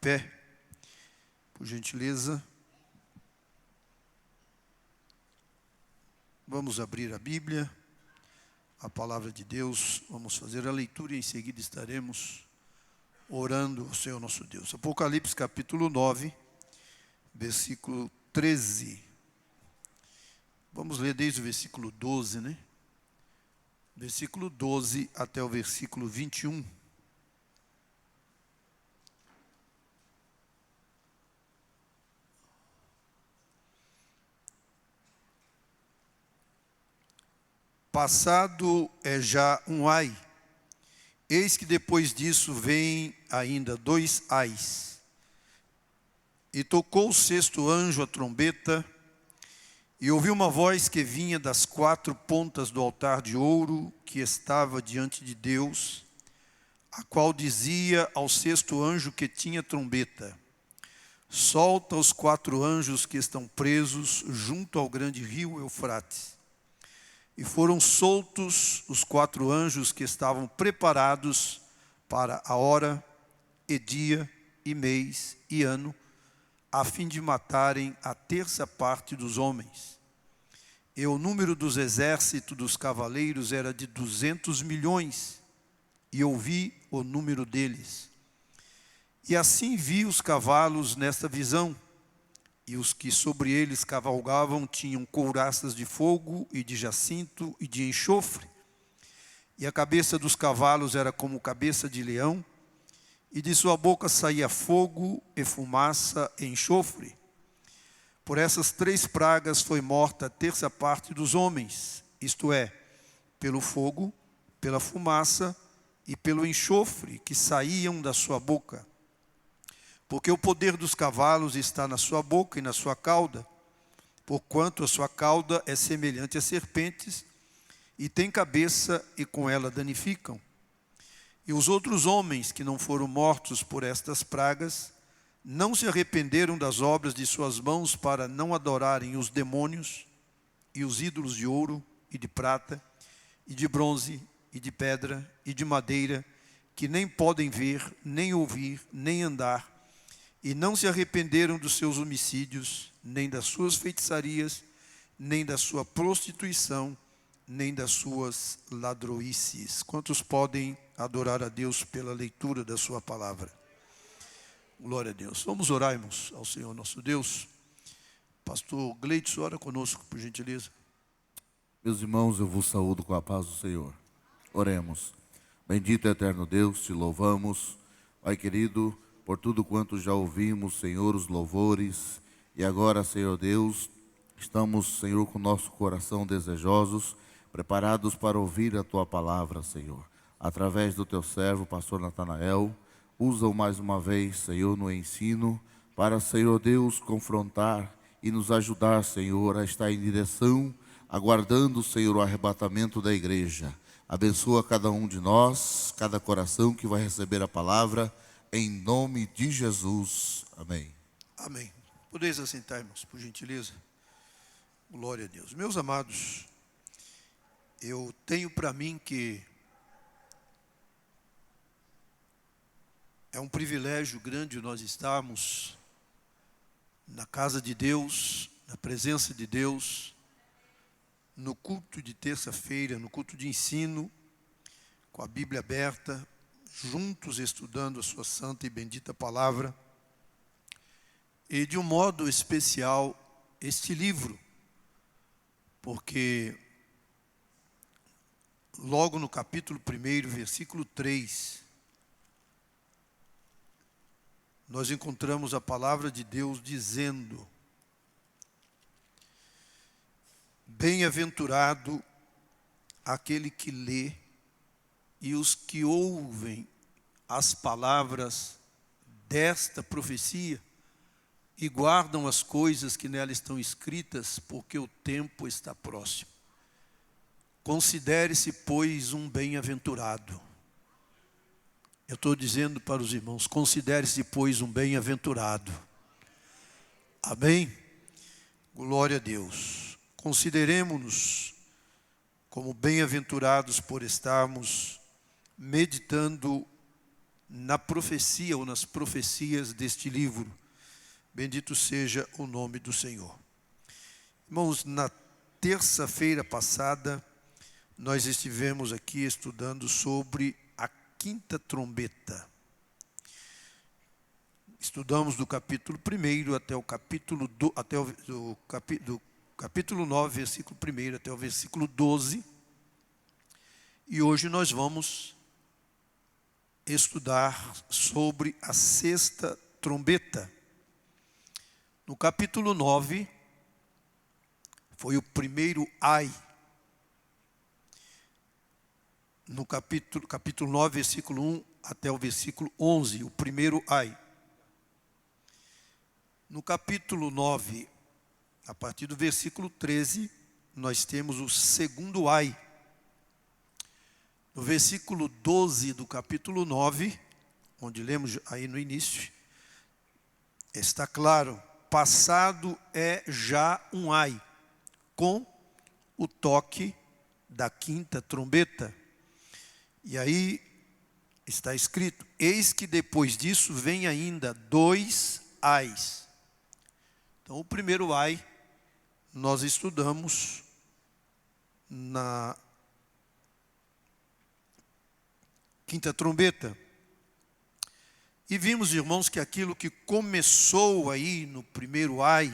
pé, por gentileza. Vamos abrir a Bíblia, a palavra de Deus. Vamos fazer a leitura e em seguida estaremos orando ao Senhor nosso Deus. Apocalipse capítulo 9, versículo 13. Vamos ler desde o versículo 12, né? Versículo 12 até o versículo 21. Passado é já um ai, eis que depois disso vem ainda 2 ais. E tocou o sexto anjo a trombeta, e ouvi uma voz que vinha das 4 pontas do altar de ouro que estava diante de Deus, a qual dizia ao sexto anjo que tinha trombeta: solta os 4 anjos que estão presos junto ao grande rio Eufrates. E foram soltos os 4 anjos que estavam preparados para a hora, e dia, e mês, e ano, a fim de matarem a 1/3 parte dos homens. E o número dos exércitos dos cavaleiros era de 200 milhões, e ouvi o número deles. E assim vi os cavalos nesta visão, e os que sobre eles cavalgavam tinham couraças de fogo e de jacinto e de enxofre. E a cabeça dos cavalos era como cabeça de leão, e de sua boca saía fogo e fumaça e enxofre. Por essas 3 pragas foi morta a 1/3 parte dos homens, isto é, pelo fogo, pela fumaça e pelo enxofre que saíam da sua boca. Porque o poder dos cavalos está na sua boca e na sua cauda, porquanto a sua cauda é semelhante a serpentes, e tem cabeça e com ela danificam. E os outros homens que não foram mortos por estas pragas, não se arrependeram das obras de suas mãos para não adorarem os demônios e os ídolos de ouro e de prata, e de bronze e de pedra e de madeira, que nem podem ver, nem ouvir, nem andar, e não se arrependeram dos seus homicídios, nem das suas feitiçarias, nem da sua prostituição, nem das suas ladroices. Quantos podem adorar a Deus pela leitura da sua palavra? Glória a Deus. Vamos orar, irmãos, ao Senhor nosso Deus. Pastor Gleidson, ora conosco, por gentileza. Meus irmãos, eu vos saúdo com a paz do Senhor. Oremos. Bendito e eterno Deus, te louvamos, Pai querido, por tudo quanto já ouvimos, Senhor, os louvores. E agora, Senhor Deus, estamos, Senhor, com nosso coração desejosos, preparados para ouvir a Tua palavra, Senhor. Através do Teu servo, pastor Natanael, usa-o mais uma vez, Senhor, no ensino, para, Senhor Deus, confrontar e nos ajudar, Senhor, a estar em direção, aguardando, Senhor, o arrebatamento da igreja. Abençoa cada um de nós, cada coração que vai receber a palavra, em nome de Jesus. Amém. Amém. Podeis assentar, irmãos, por gentileza. Glória a Deus. Meus amados, eu tenho para mim que é um privilégio grande nós estarmos na casa de Deus, na presença de Deus, no culto de terça-feira, no culto de ensino, com a Bíblia aberta, juntos estudando a sua santa e bendita palavra, e de um modo especial este livro, porque logo no capítulo 1, versículo 3, nós encontramos a palavra de Deus dizendo: bem-aventurado aquele que lê e os que ouvem as palavras desta profecia e guardam as coisas que nela estão escritas, porque o tempo está próximo. Considere-se, pois, um bem-aventurado. Eu estou dizendo para os irmãos, considere-se, pois, um bem-aventurado. Amém? Glória a Deus. Consideremos-nos como bem-aventurados por estarmos meditando na profecia ou nas profecias deste livro. Bendito seja o nome do Senhor. Irmãos, na terça-feira passada, nós estivemos aqui estudando sobre a quinta trombeta. Estudamos do capítulo 1 até o capítulo do capítulo 9, versículo 1 até o versículo 12. E hoje nós vamos estudar sobre a sexta trombeta. No capítulo 9, foi o primeiro ai. No capítulo 9, versículo 1 até o versículo 11, o primeiro ai. No capítulo 9, a partir do versículo 13, nós temos o segundo ai. No versículo 12 do capítulo 9, onde lemos aí no início, está claro, passado é já um ai, com o toque da quinta trombeta. E aí está escrito, eis que depois disso vem ainda 2 ais. Então o primeiro ai, nós estudamos na quinta trombeta. E vimos, irmãos, que aquilo que começou aí no primeiro ai,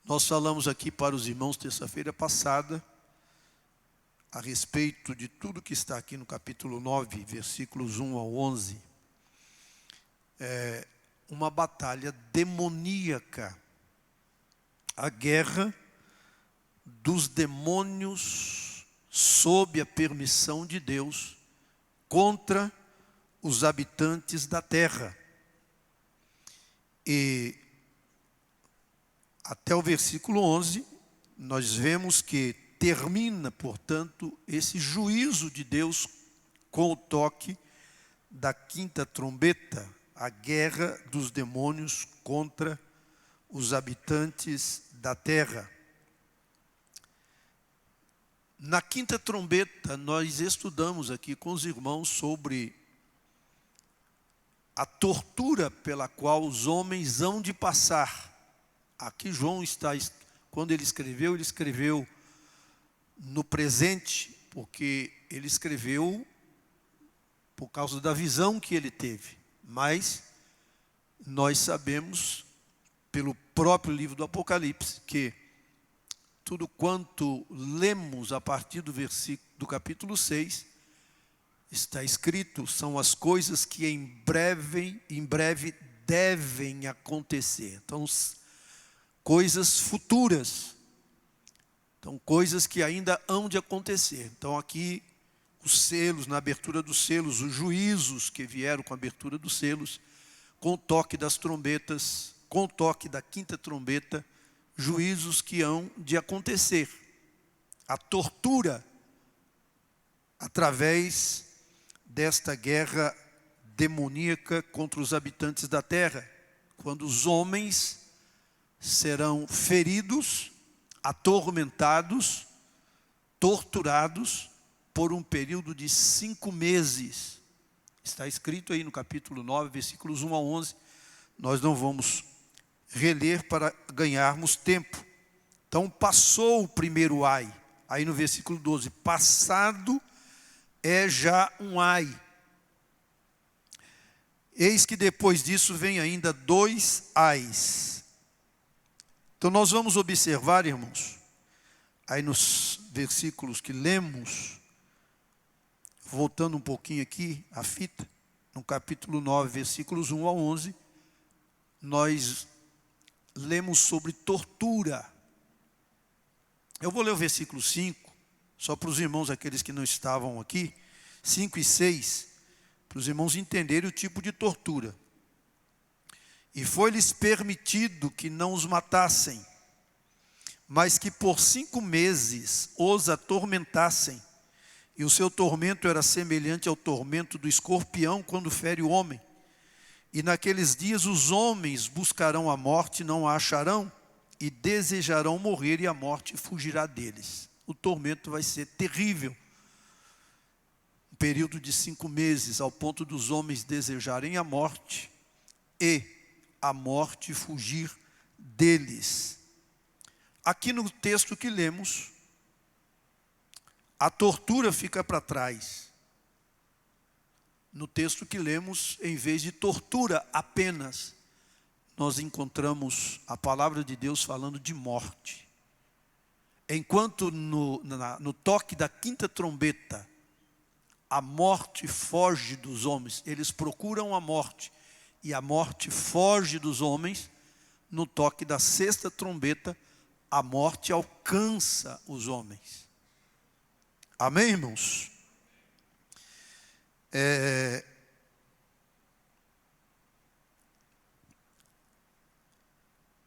nós falamos aqui para os irmãos terça-feira passada, a respeito de tudo que está aqui no capítulo 9, versículos 1 ao 11. Uma batalha demoníaca, a guerra dos demônios sob a permissão de Deus contra os habitantes da terra. E até o versículo 11, nós vemos que termina, portanto, esse juízo de Deus com o toque da quinta trombeta, a guerra dos demônios contra os habitantes da terra. Na quinta trombeta, nós estudamos aqui com os irmãos sobre a tortura pela qual os homens hão de passar. Aqui João está, quando ele escreveu no presente, porque ele escreveu por causa da visão que ele teve. Mas nós sabemos, pelo próprio livro do Apocalipse, que tudo quanto lemos a partir do capítulo 6, está escrito, são as coisas que em breve devem acontecer. Então, coisas futuras. Então, coisas que ainda hão de acontecer. Então, aqui, os selos, na abertura dos selos, os juízos que vieram com a abertura dos selos, com o toque das trombetas, com o toque da quinta trombeta, juízos que hão de acontecer. A tortura através desta guerra demoníaca contra os habitantes da terra, quando os homens serão feridos, atormentados, torturados por um período de 5 meses. Está escrito aí no capítulo 9, versículos 1 a 11. Nós não vamos reler para ganharmos tempo. Então passou o primeiro ai. Aí no versículo 12, passado é já um ai. Eis que depois disso vem ainda 2 ais. Então nós vamos observar, irmãos, aí nos versículos que lemos, voltando um pouquinho aqui, a fita, no capítulo 9, versículos 1 a 11, nós lemos sobre tortura. Eu vou ler o versículo 5, só para os irmãos, aqueles que não estavam aqui, 5 e 6, para os irmãos entenderem o tipo de tortura. E foi-lhes permitido que não os matassem, mas que por 5 meses os atormentassem. E o seu tormento era semelhante ao tormento do escorpião quando fere o homem. E naqueles dias os homens buscarão a morte, não a acharão, e desejarão morrer, e a morte fugirá deles. O tormento vai ser terrível. período de 5 meses, ao ponto dos homens desejarem a morte e a morte fugir deles. Aqui no texto que lemos, a tortura fica para trás. No texto que lemos, em vez de tortura apenas, nós encontramos a palavra de Deus falando de morte. Enquanto no toque da 5ª trombeta, a morte foge dos homens, eles procuram a morte, e a morte foge dos homens, no toque da 6ª trombeta, a morte alcança os homens. Amém, irmãos?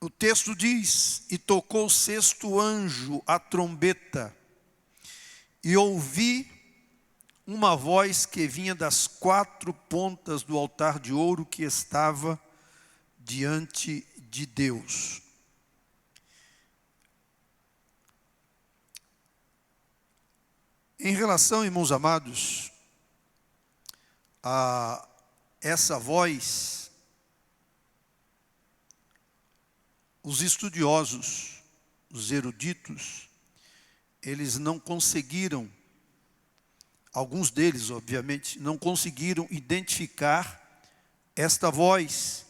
O texto diz: e tocou o 6º anjo a trombeta, e ouvi uma voz que vinha das 4 pontas do altar de ouro que estava diante de Deus. Em relação, irmãos amados, a essa voz, os estudiosos, os eruditos, eles não conseguiram, alguns deles, obviamente, não conseguiram identificar esta voz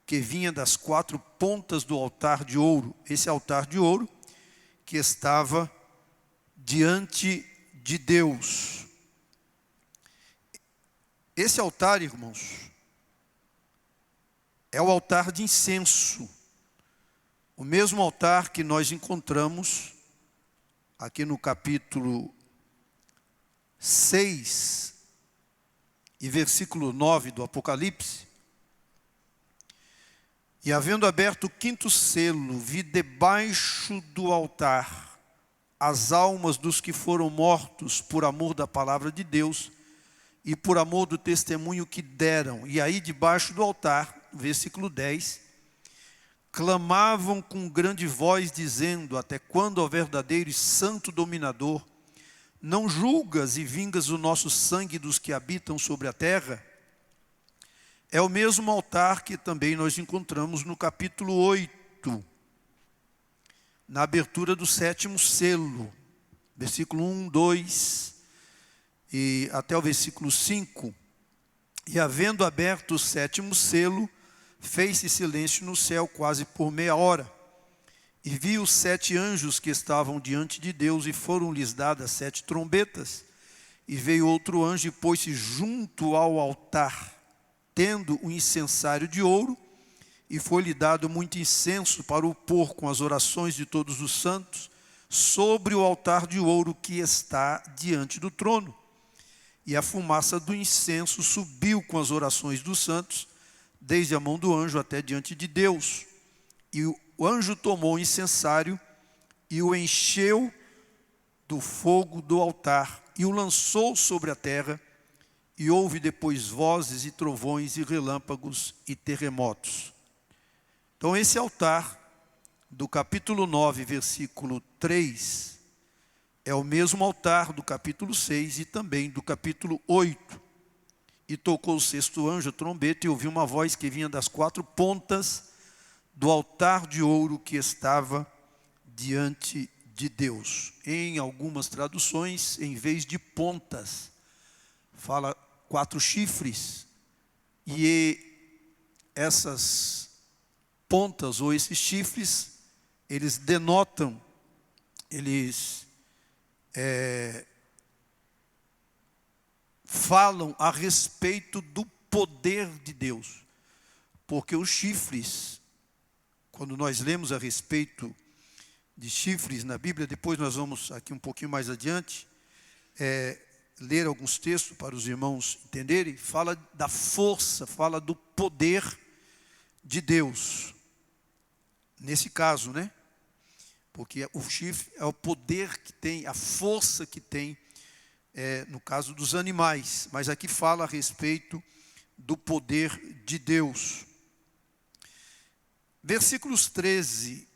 que vinha das 4 pontas do altar de ouro. Esse altar de ouro que estava diante de Deus. Esse altar, irmãos, é o altar de incenso. O mesmo altar que nós encontramos aqui no capítulo 6 e versículo 9 do Apocalipse. E havendo aberto o 5º selo, vi debaixo do altar as almas dos que foram mortos por amor da palavra de Deus e por amor do testemunho que deram. E aí debaixo do altar, versículo 10, clamavam com grande voz, dizendo: até quando, ó verdadeiro e santo dominador, não julgas e vingas o nosso sangue dos que habitam sobre a terra? É o mesmo altar que também nós encontramos no capítulo 8, na abertura do 7º selo, versículo 1, 2 e até o versículo 5. E havendo aberto o 7º selo, fez-se silêncio no céu quase por meia hora. E vi os 7 anjos que estavam diante de Deus, e foram-lhes dadas 7 trombetas. E veio outro anjo e pôs-se junto ao altar, tendo um incensário de ouro, e foi-lhe dado muito incenso para o pôr com as orações de todos os santos sobre o altar de ouro que está diante do trono. E a fumaça do incenso subiu com as orações dos santos, desde a mão do anjo até diante de Deus. E o anjo tomou o incensário e o encheu do fogo do altar e o lançou sobre a terra, e houve depois vozes e trovões e relâmpagos e terremotos. Então esse altar do capítulo 9, versículo 3, é o mesmo altar do capítulo 6 e também do capítulo 8. E tocou o 6º anjo a trombeta, e ouvi uma voz que vinha das 4 pontas do altar de ouro que estava diante de Deus. Em algumas traduções, em vez de pontas, fala 4 chifres. E essas pontas ou esses chifres, eles denotam, eles falam a respeito do poder de Deus. Porque os chifres, quando nós lemos a respeito de chifres na Bíblia, depois nós vamos aqui um pouquinho mais adiante, ler alguns textos para os irmãos entenderem, fala da força, fala do poder de Deus. Nesse caso, né? Porque o chifre é o poder que tem, a força que tem, no caso dos animais. Mas aqui fala a respeito do poder de Deus. Versículos 13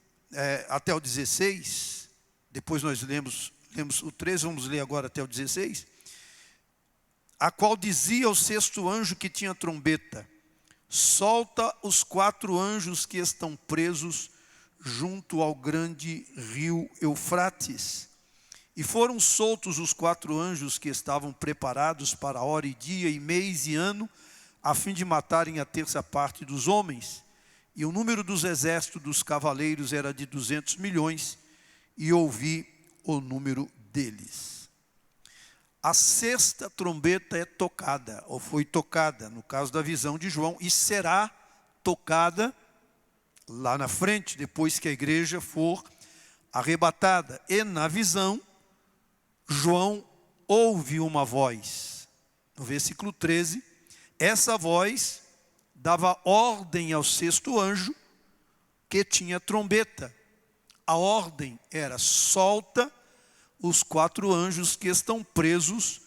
até o 16, depois nós lemos o 13, vamos ler agora até o 16. a qual dizia ao sexto anjo que tinha trombeta: solta os 4 anjos que estão presos junto ao grande rio Eufrates. E foram soltos os 4 anjos que estavam preparados para a hora e dia e mês e ano, a fim de matarem a terça parte dos homens. E o número dos exércitos dos cavaleiros era de 200 milhões, e ouvi o número deles. A 6ª trombeta é tocada, ou foi tocada, no caso da visão de João, e será tocada lá na frente, depois que a igreja for arrebatada. E na visão, João ouve uma voz. No versículo 13, essa voz dava ordem ao 6º anjo, que tinha trombeta. A ordem era: solta os 4 anjos que estão presos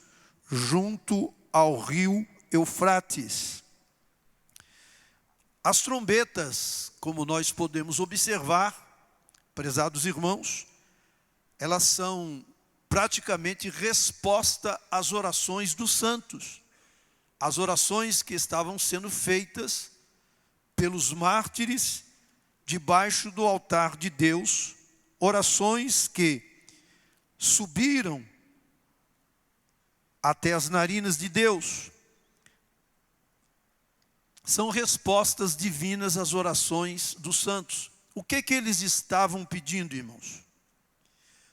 junto ao rio Eufrates. As trombetas, como nós podemos observar, prezados irmãos, elas são praticamente resposta às orações dos santos. As orações que estavam sendo feitas pelos mártires debaixo do altar de Deus, orações que subiram até as narinas de Deus. São respostas divinas às orações dos santos. O que eles estavam pedindo, irmãos?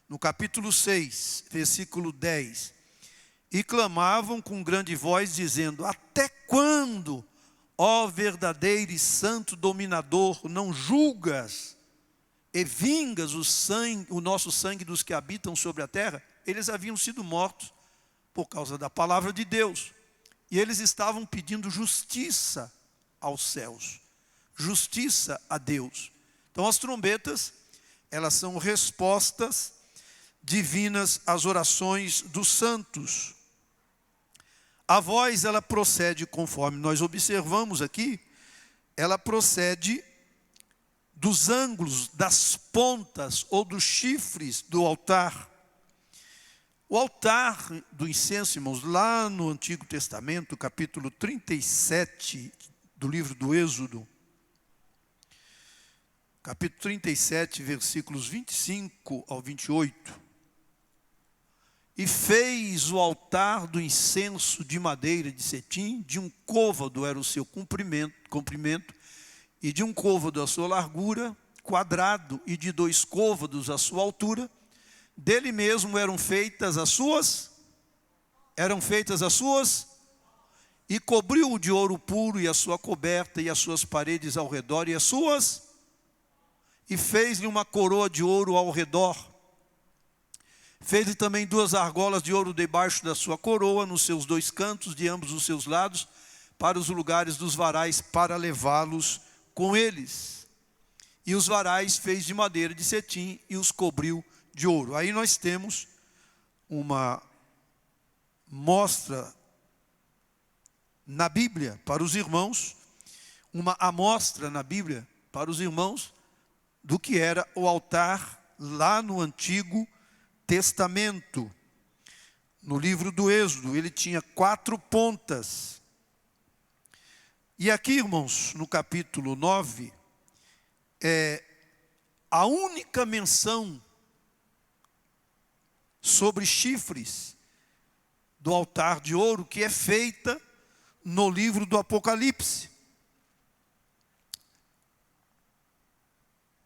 No capítulo 6, versículo 10. E clamavam com grande voz, dizendo: até quando, ó verdadeiro e santo dominador, não julgas e vingas o nosso sangue dos que habitam sobre a terra? Eles haviam sido mortos por causa da palavra de Deus. E eles estavam pedindo justiça aos céus, justiça a Deus. Então as trombetas, elas são respostas divinas às orações dos santos. A voz, ela procede, conforme nós observamos aqui, ela procede dos ângulos, das pontas ou dos chifres do altar. O altar do incenso, irmãos, lá no Antigo Testamento, capítulo 37 do livro do Êxodo, capítulo 37, versículos 25 ao 28. E fez o altar do incenso de madeira de cetim, de um côvado era o seu comprimento, e de um côvado a sua largura, quadrado, e de 2 côvados a sua altura. Dele mesmo eram feitas as suas, e cobriu-o de ouro puro, e a sua coberta, e as suas paredes ao redor, e fez-lhe uma coroa de ouro ao redor. Fez-lhe também 2 argolas de ouro debaixo da sua coroa, nos seus 2 cantos, de ambos os seus lados, para os lugares dos varais, para levá-los com eles. E os varais fez de madeira de cetim, e os cobriu de ouro. Aí nós temos uma mostra na Bíblia para os irmãos, uma amostra na Bíblia para os irmãos do que era o altar lá no Antigo Testamento. No livro do Êxodo, ele tinha 4 pontas. E aqui, irmãos, no capítulo 9, a única menção sobre chifres do altar de ouro que é feita no livro do Apocalipse.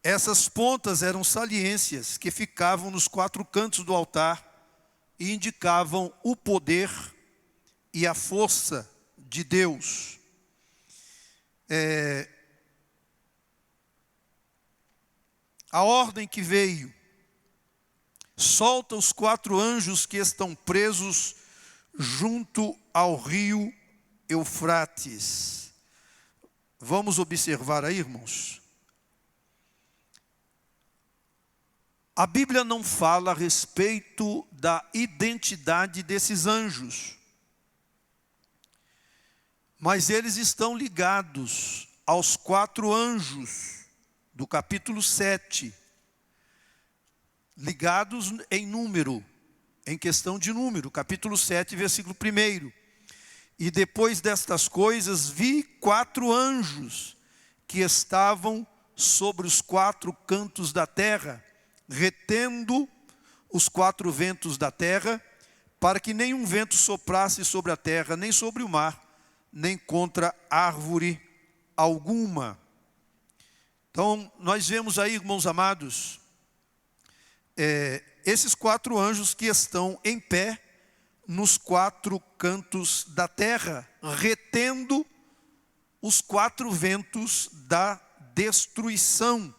Essas pontas eram saliências que ficavam nos 4 cantos do altar e indicavam o poder e a força de Deus. A ordem que veio: solta os 4 anjos que estão presos junto ao rio Eufrates. Vamos observar aí, irmãos. A Bíblia não fala a respeito da identidade desses anjos, mas eles estão ligados aos 4 anjos do capítulo 7, ligados em número, em questão de número, capítulo 7, versículo 1. E depois destas coisas vi 4 anjos que estavam sobre os 4 cantos da terra, retendo os 4 ventos da terra, para que nenhum vento soprasse sobre a terra, nem sobre o mar, nem contra árvore alguma. Então, nós vemos aí, irmãos amados, esses 4 anjos que estão em pé nos 4 cantos da terra, retendo os 4 ventos da destruição.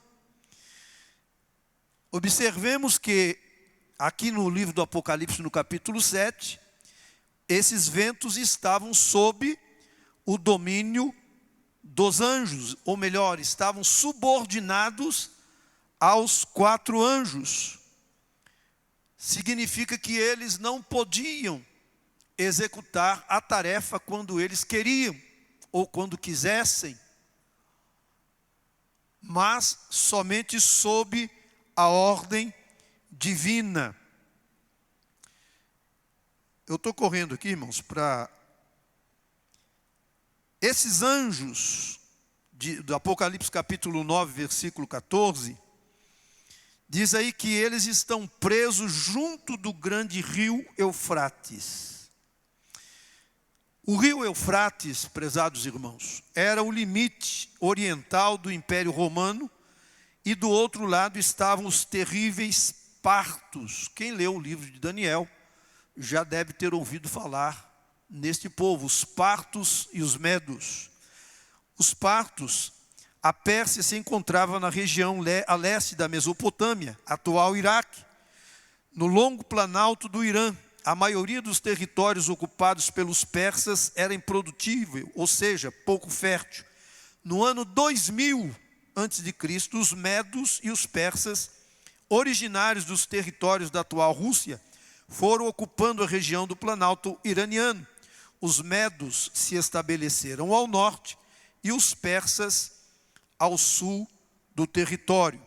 Observemos que aqui no livro do Apocalipse, no capítulo 7, esses ventos estavam sob o domínio dos anjos, ou melhor, estavam subordinados aos 4 anjos. Significa que eles não podiam executar a tarefa quando eles queriam, ou quando quisessem, mas somente sob a ordem divina. Eu estou correndo aqui, irmãos, para esses anjos do Apocalipse capítulo 9, versículo 14, diz aí que eles estão presos junto do grande rio Eufrates. O rio Eufrates, prezados irmãos, era o limite oriental do Império Romano, e do outro lado estavam os terríveis partos. Quem leu o livro de Daniel já deve ter ouvido falar neste povo, os partos e os medos. Os partos, a Pérsia se encontrava na região a leste da Mesopotâmia, atual Iraque, no longo planalto do Irã. A maioria dos territórios ocupados pelos persas era improdutível, ou seja, pouco fértil. No ano 2000 a.C., os medos e os persas, originários dos territórios da atual Rússia, foram ocupando a região do planalto iraniano. Os medos se estabeleceram ao norte e os persas ao sul do território.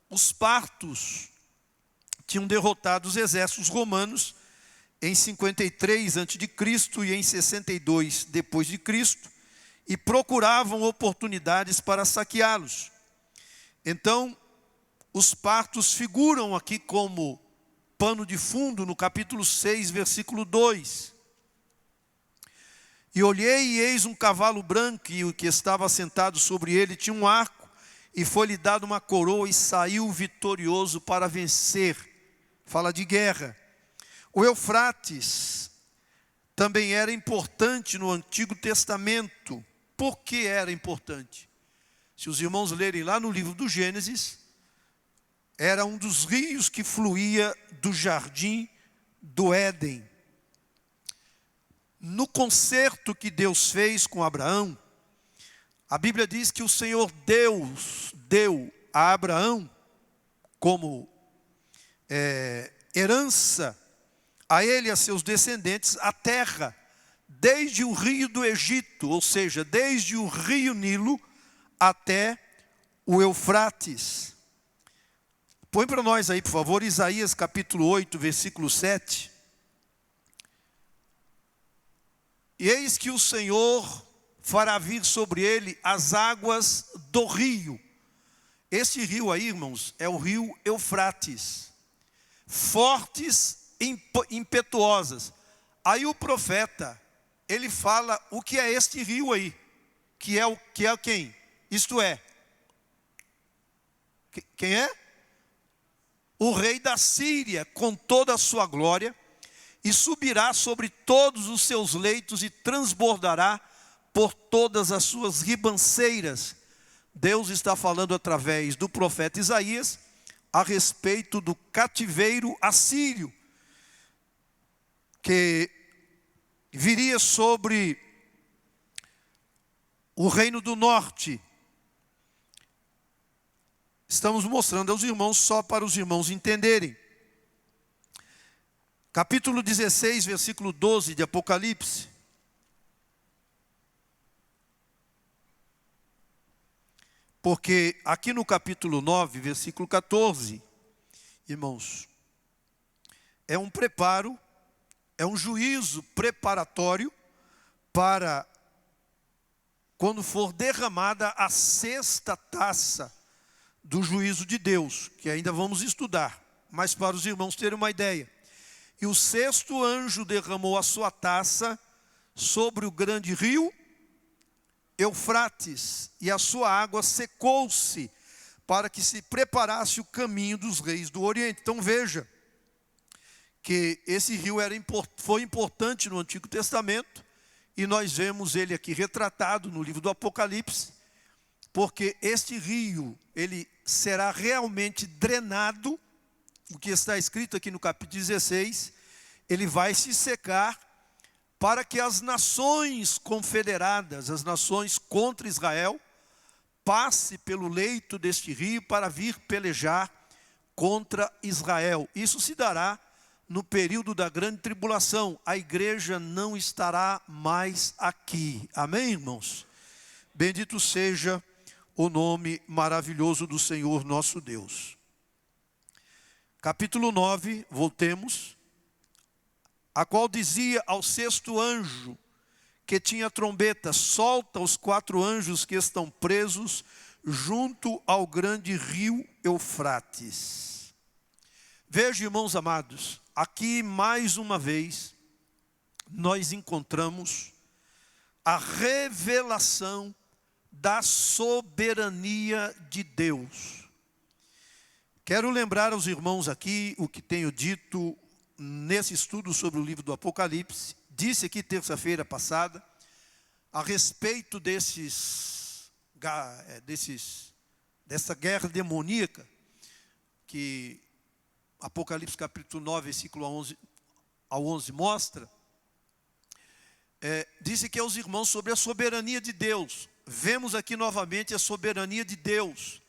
Os partos tinham derrotado os exércitos romanos em 53 a.C. e em 62 depois de Cristo, e procuravam oportunidades para saqueá-los. Então, os partos figuram aqui como pano de fundo no capítulo 6, versículo 2. E olhei, e eis um cavalo branco, e o que estava sentado sobre ele tinha um arco, e foi-lhe dado uma coroa, e saiu vitorioso para vencer. Fala de guerra. O Eufrates também era importante no Antigo Testamento. Por que era importante? Se os irmãos lerem lá no livro do Gênesis, era um dos rios que fluía do jardim do Éden. No concerto que Deus fez com Abraão, a Bíblia diz que o Senhor Deus deu a Abraão como herança a ele e a seus descendentes a terra, desde o rio do Egito, ou seja, desde o rio Nilo até o Eufrates. Põe para nós aí, por favor, Isaías capítulo 8, versículo 7. E eis que o Senhor fará vir sobre ele as águas do rio. Esse rio aí, irmãos, é o rio Eufrates. Fortes, impetuosas. Aí o profeta, ele fala o que é este rio aí, que é quem? Isto é, quem é? O rei da Síria, com toda a sua glória, e subirá sobre todos os seus leitos e transbordará por todas as suas ribanceiras. Deus está falando através do profeta Isaías a respeito do cativeiro assírio, que viria sobre o reino do norte. Estamos mostrando aos irmãos só para os irmãos entenderem. Capítulo 16, versículo 12 de Apocalipse. Porque aqui no capítulo 9, versículo 14, irmãos, é um preparo, é um juízo preparatório para quando for derramada a sexta taça do juízo de Deus, que ainda vamos estudar, mas para os irmãos terem uma ideia. E o sexto anjo derramou a sua taça sobre o grande rio Eufrates, e a sua água secou-se, para que se preparasse o caminho dos reis do Oriente. Então veja que esse rio foi importante no Antigo Testamento, e nós vemos ele aqui retratado no livro do Apocalipse, porque este rio, ele será realmente drenado, o que está escrito aqui no capítulo 16, ele vai se secar, para que as nações confederadas, as nações contra Israel, passe pelo leito deste rio para vir pelejar contra Israel. Isso se dará no período da grande tribulação. A igreja não estará mais aqui. Amém, irmãos? Bendito seja o nome maravilhoso do Senhor nosso Deus. Capítulo 9, voltemos. A qual dizia ao sexto anjo, que tinha trombeta: solta os 4 anjos que estão presos junto ao grande rio Eufrates. Veja, irmãos amados, aqui mais uma vez nós encontramos a revelação da soberania de Deus. Quero lembrar aos irmãos aqui o que tenho dito nesse estudo sobre o livro do Apocalipse. Disse aqui terça-feira passada a respeito dessa guerra demoníaca que Apocalipse capítulo 9, versículo 11 ao 11 mostra. Disse que aos irmãos sobre a soberania de Deus. Vemos aqui novamente a soberania de Deus.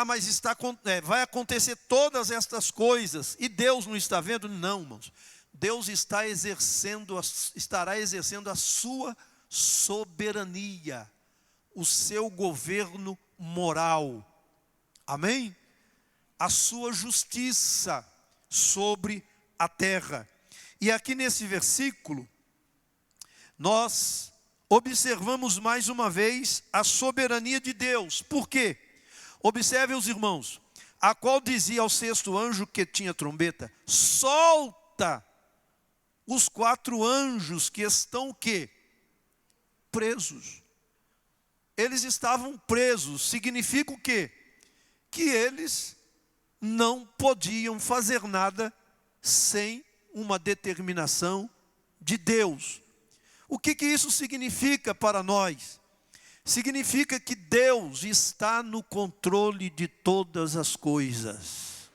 Mas vai acontecer todas estas coisas e Deus não está vendo? Não, irmãos. Deus estará exercendo a sua soberania, o seu governo moral. Amém? A sua justiça sobre a terra. E aqui nesse versículo, nós observamos mais uma vez a soberania de Deus. Por quê? Observem os irmãos, a qual dizia ao sexto anjo que tinha trombeta: solta os 4 anjos que estão o quê? Presos. Eles estavam presos, significa o quê? Que eles não podiam fazer nada sem uma determinação de Deus. O que isso significa para nós? Significa que Deus está no controle de todas as coisas.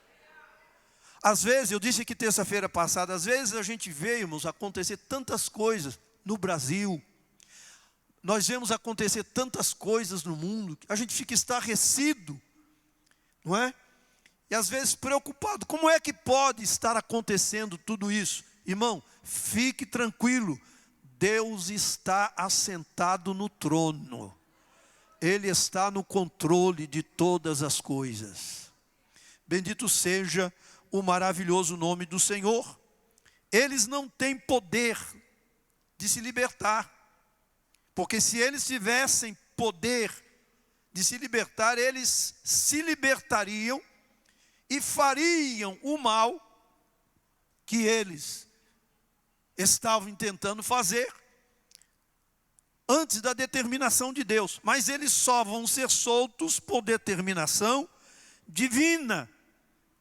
Às vezes, eu disse aqui terça-feira passada, às vezes a gente vê, irmãos, acontecer tantas coisas no Brasil. Nós vemos acontecer tantas coisas no mundo, a gente fica estarrecido, não é? E às vezes preocupado, como é que pode estar acontecendo tudo isso? Irmão, fique tranquilo, Deus está assentado no trono. Ele está no controle de todas as coisas. Bendito seja o maravilhoso nome do Senhor. Eles não têm poder de se libertar. Porque se eles tivessem poder de se libertar, eles se libertariam e fariam o mal que eles estavam tentando fazer antes da determinação de Deus. Mas eles só vão ser soltos por determinação divina.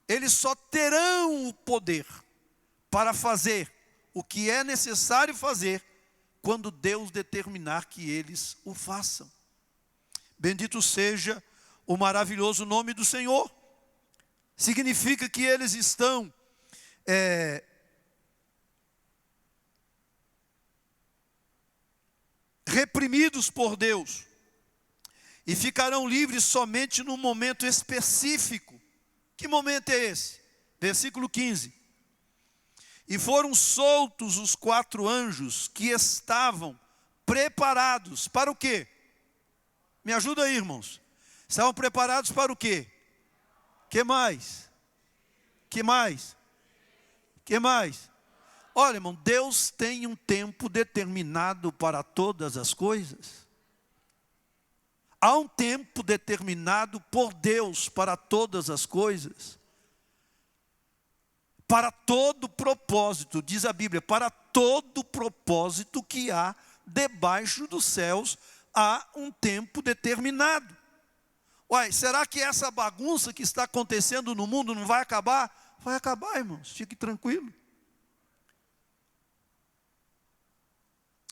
Eles só terão o poder para fazer o que é necessário fazer quando Deus determinar que eles o façam. Bendito seja o maravilhoso nome do Senhor. Significa que eles estão reprimidos por Deus e ficarão livres somente num momento específico. Que momento é esse? Versículo 15. E foram soltos os 4 anjos que estavam preparados para o quê? Me ajuda aí, irmãos. Estavam preparados para o quê? Que mais? Que mais? Que mais? Olha, irmão, Deus tem um tempo determinado para todas as coisas. Há um tempo determinado por Deus para todas as coisas. Para todo propósito, diz a Bíblia, para todo propósito que há debaixo dos céus, há um tempo determinado. Uai, será que essa bagunça que está acontecendo no mundo não vai acabar? Vai acabar, irmãos, fique tranquilo.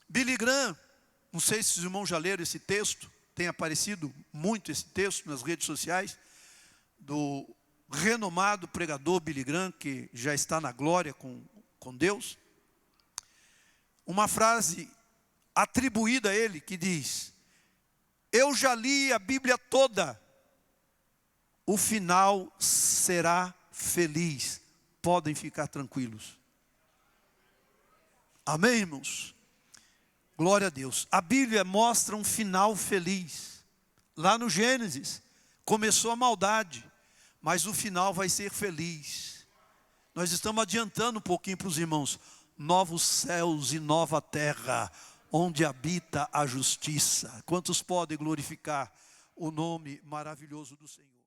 Billy Graham, não sei se os irmãos já leram esse texto, tem aparecido muito esse texto nas redes sociais, do renomado pregador Billy Graham, que já está na glória com Deus. Uma frase atribuída a ele que diz: eu já li a Bíblia toda, o final será feliz, podem ficar tranquilos. Amém, irmãos? Glória a Deus. A Bíblia mostra um final feliz. Lá no Gênesis, começou a maldade, mas o final vai ser feliz. Nós estamos adiantando um pouquinho para os irmãos. Novos céus e nova terra, onde habita a justiça. Quantos podem glorificar o nome maravilhoso do Senhor?